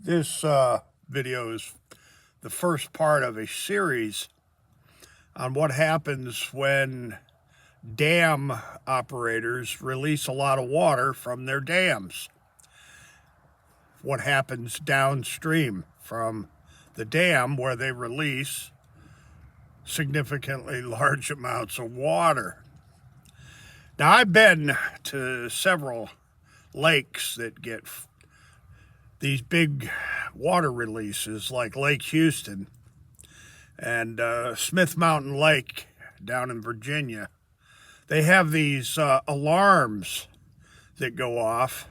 This video is the first part of a series on what happens when dam operators release a lot of water from their dams. What happens downstream from the dam where they release significantly large amounts of water. Now, I've been to several lakes that get these big water releases, like Lake Houston and Smith Mountain Lake down in Virginia. They have these alarms that go off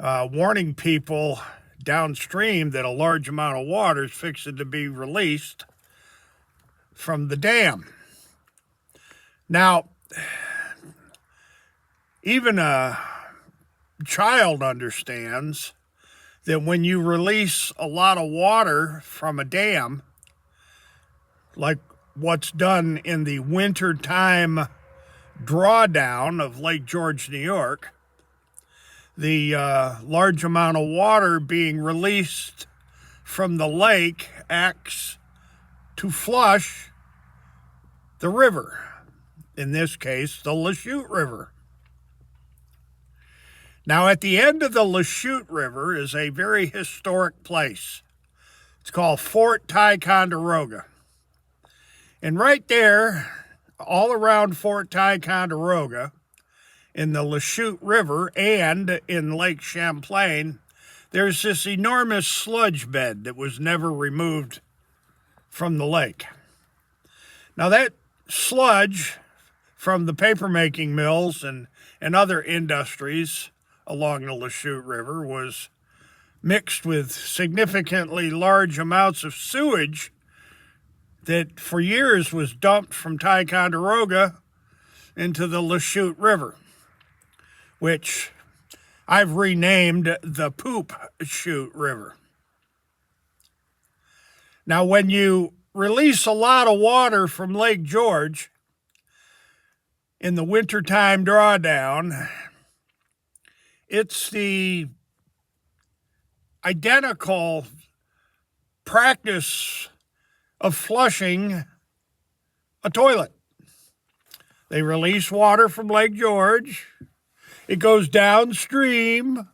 warning people downstream that a large amount of water is fixing to be released from the dam. Now, even a child understands that when you release a lot of water from a dam, like what's done in the Wintertime Drawdown of Lake George, New York, the large amount of water being released from the lake acts to flush the river, in this case, the LaChute River. Now, at the end of the LaChute River is a very historic place. It's called Fort Ticonderoga. And right there, all around Fort Ticonderoga, in the LaChute River and in Lake Champlain, there's this enormous sludge bed that was never removed from the lake. Now, that sludge from the papermaking mills and other industries along the LaChute River was mixed with significantly large amounts of sewage that for years was dumped from Ticonderoga into the LaChute River, which I've renamed the Poop Chute River. Now, when you release a lot of water from Lake George in the Wintertime Drawdown, it's the identical practice of flushing a toilet. They release water from Lake George, it goes downstream,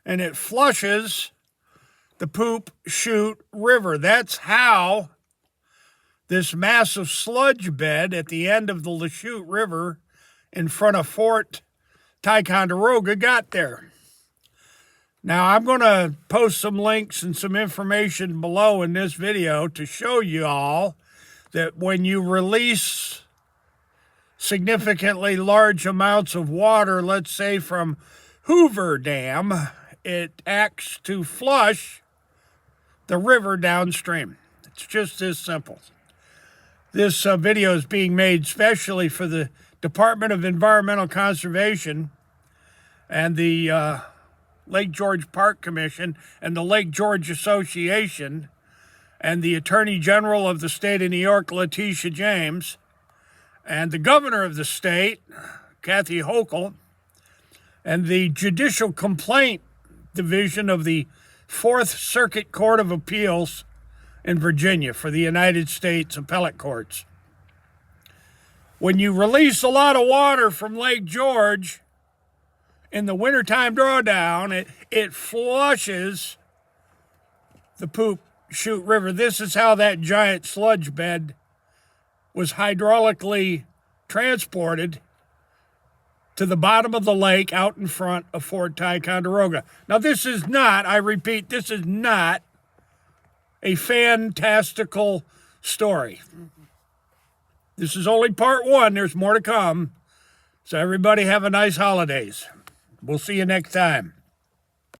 and it flushes the Poop Chute River. That's how this massive sludge bed at the end of the LaChute River in front of Fort Ticonderoga got there. Now, I'm going to post some links and some information below in this video to show you all that when you release significantly large amounts of water, let's say from Hoover Dam, it acts to flush the river downstream. It's just this simple. This video is being made specially for the Department of Environmental Conservation and the Lake George Park Commission and the Lake George Association and the Attorney General of the state of New York, LaTiticia James, and the governor of the state, Kathy Hochul, and the Judicial Complaint Division of the Fourth Circuit Court of Appeals in Virginia for the United States Appellate Courts. When you release a lot of water from Lake George in the Wintertime Drawdown, it flushes the Poop Chute River. This is how that giant sludge bed was hydraulically transported to the bottom of the lake out in front of Fort Ticonderoga. Now, this is not, I repeat, this is not a fantastical story. This is only part one. There's more to come. So everybody have a nice holidays. We'll see you next time.